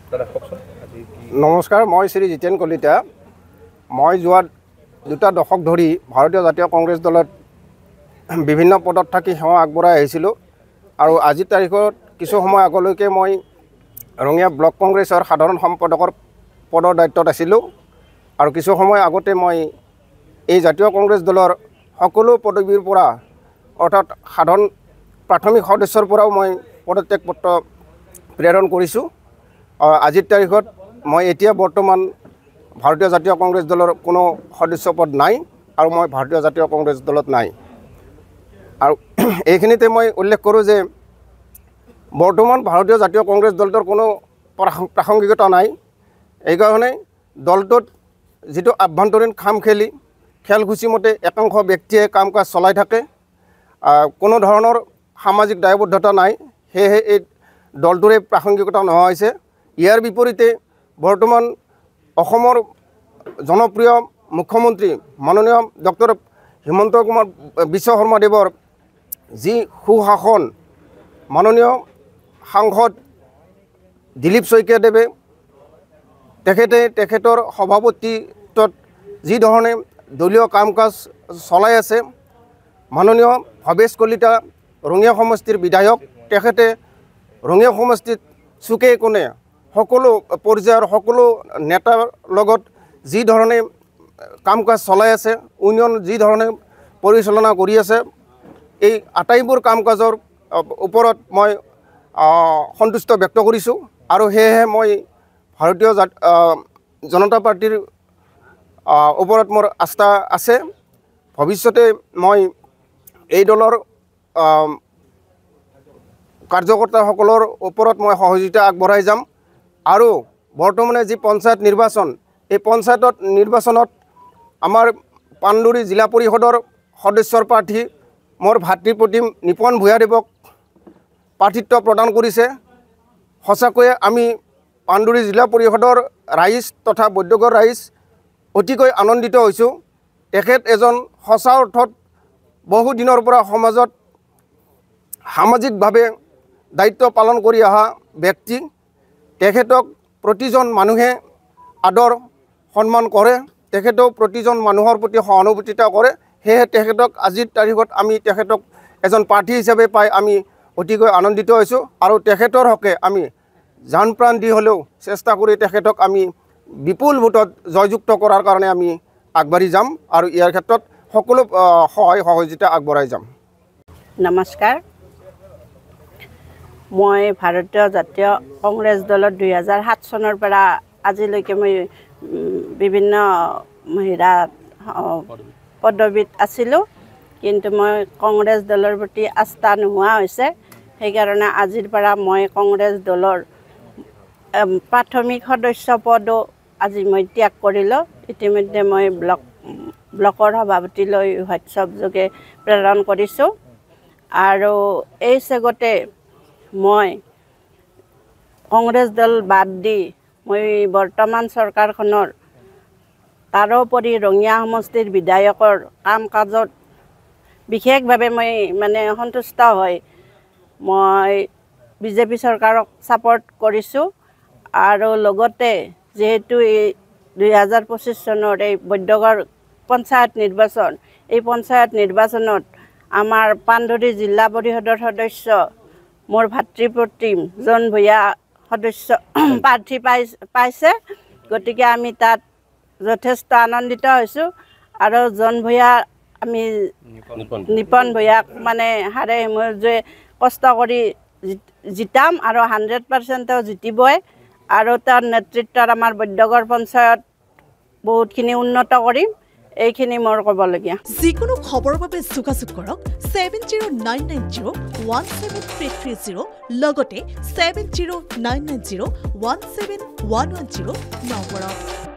নমস্কাৰ, মই শ্ৰী জিতেন কলিতা। মই যোৱা 2 দশক ধৰি ভাৰতীয় জাতীয় কংগ্ৰেছ দলত বিভিন্ন পদত থাকি সেৱা আগবঢ়াই আহিছিলোঁ আৰু আজিৰ তাৰিখত কিছু সময় আগলৈকে মই ৰঙিয়া ব্লক কংগ্ৰেছৰ সাধাৰণ সম্পাদকৰ পদৰ দায়িত্বত আছিলোঁ আৰু কিছু সময় আগতে মই এই জাতীয় কংগ্ৰেছ দলৰ সকলো পদবীৰ পৰা অৰ্থাৎ সাধাৰণ প্ৰাথমিক সদস্যৰ পৰাও মই পদত্যাগ পত্ৰ প্ৰেৰণ কৰিছোঁ। আজিৰ তাৰিখত মই এতিয়া বৰ্তমান ভাৰতীয় জাতীয় কংগ্ৰেছ দলৰ কোনো সদস্য পদ নাই আৰু মই ভাৰতীয় জাতীয় কংগ্ৰেছ দলত নাই। আৰু এইখিনিতে মই উল্লেখ কৰোঁ যে বৰ্তমান ভাৰতীয় জাতীয় কংগ্ৰেছ দলটোৰ কোনো প্ৰাসংগিকতা নাই। এইকাৰণে দলটোত যিটো আভ্যন্তৰীণ খেলসূচীমতে একাংশ ব্যক্তিয়ে কাম কাজ চলাই থাকে, কোনো ধৰণৰ সামাজিক দায়বদ্ধতা নাই, সেয়েহে এই দলটোৰে প্ৰাসংগিকতা নোহোৱা হৈছে। ইয়াৰ বিপৰীতে বৰ্তমান অসমৰ জনপ্ৰিয় মুখ্যমন্ত্ৰী মাননীয় ডক্টৰ হিমন্ত কুমাৰ বিশ্ব শৰ্মাদেৱৰ যি সুশাসন, মাননীয় সাংসদ দিলীপ শইকীয়াদেৱে তেখেতৰ সভাপতিত্বত যি ধৰণে দলীয় কাম কাজ চলাই আছে, মাননীয় ভৱেশ কলিতা ৰঙিয়া সমষ্টিৰ বিধায়ক, তেখেতে ৰঙিয়া সমষ্টিত চুকে কোণে সকলো পৰ্যায়ৰ সকলো নেতাৰ লগত যি ধৰণে কাম কাজ চলাই আছে, ইউনিয়ন যি ধৰণে পৰিচালনা কৰি আছে, এই আটাইবোৰ কাম কাজৰ ওপৰত মই সন্তুষ্ট ব্যক্ত কৰিছোঁ আৰু সেয়েহে মই ভাৰতীয় জনতা পাৰ্টিৰ ওপৰত মোৰ আস্থা আছে। ভৱিষ্যতে মই এই দলৰ কাৰ্যকৰ্তাসকলৰ ওপৰত মই সহযোগিতা আগবঢ়াই যাম আৰু বৰ্তমানে যি পঞ্চায়ত নিৰ্বাচন, এই পঞ্চায়ত নিৰ্বাচনত আমাৰ পাণ্ডুৰী জিলা পৰিষদৰ সদস্যৰ প্ৰাৰ্থী মোৰ ভাতৃপ্ৰতিম নিপন ভূঞাদেৱক প্ৰাৰ্থিত্ব প্ৰদান কৰিছে। সঁচাকৈয়ে আমি পাণ্ডুৰী জিলা পৰিষদৰ ৰাইজ তথা বৈদ্যগড় ৰাইজ অতিকৈ আনন্দিত হৈছোঁ। তেখেত এজন সঁচা অৰ্থত বহুদিনৰ পৰা সমাজত সামাজিকভাৱে দায়িত্ব পালন কৰি অহা ব্যক্তি। তেখেতক প্ৰতিজন মানুহে আদৰ সন্মান কৰে, তেখেতেও প্ৰতিজন মানুহৰ প্ৰতি সহানুভূতিতা কৰে। সেয়েহে তেখেতক আজিৰ তাৰিখত আমি তেখেতক এজন প্ৰাৰ্থী হিচাপে পাই আমি অতিকৈ আনন্দিত হৈছোঁ আৰু তেখেতৰ হকে আমি জান প্ৰাণ দি হ'লেও চেষ্টা কৰি তেখেতক আমি বিপুল ভোটত জয়যুক্ত কৰাৰ কাৰণে আমি আগবাঢ়ি যাম আৰু ইয়াৰ ক্ষেত্ৰত সকলো সহায় সহযোগিতা আগবঢ়াই যাম। নমস্কাৰ, মই ভাৰতীয় জাতীয় কংগ্ৰেছ দলত 2007 চনৰ পৰা আজিলৈকে মই বিভিন্ন পদবীত আছিলোঁ, কিন্তু মই কংগ্ৰেছ দলৰ প্ৰতি আস্থা নোহোৱা হৈছে। সেইকাৰণে আজিৰ পৰা মই কংগ্ৰেছ দলৰ প্ৰাথমিক সদস্য পদো আজি মই ত্যাগ কৰিলোঁ। ইতিমধ্যে মই ব্লকৰ সভাপতিলৈ হোৱাটছআপ যোগে প্ৰেৰণ কৰিছোঁ আৰু এই চেগতে মই কংগ্ৰেছ দল বাদ দি মই বৰ্তমান চৰকাৰখনৰ তাৰোপৰি ৰঙিয়া সমষ্টিৰ বিধায়কৰ কাম কাজত বিশেষভাৱে মই সন্তুষ্ট হৈ মই বিজেপি চৰকাৰক ছাপৰ্ট কৰিছোঁ আৰু লগতে যিহেতু এই 2025 চনৰ এই বৈদ্যগড় পঞ্চায়ত নিৰ্বাচন, এই পঞ্চায়ত নিৰ্বাচনত আমাৰ পাণ্ডুৰী জিলা পৰিষদৰ সদস্য মোৰ ভাতৃপ্ৰতিম জন ভূঞা সদস্য প্ৰাৰ্থী পাইছে, গতিকে আমি তাত যথেষ্ট আনন্দিত হৈছোঁ আৰু জন ভূঞা আমি নিপন ভূঞাক হাৰে মূৰে কষ্ট কৰি জিতাম আৰু 100% জিতিবই আৰু তাৰ নেতৃত্বত আমাৰ বৈদ্যগড় পঞ্চায়ত বহুতখিনি উন্নত কৰিম। এইখিনি মোৰ ক'বলগীয়া। যিকোনো খবৰৰ বাবে যোগাযোগ কৰক 7099017330 লগতে 7099017110 নম্বৰত।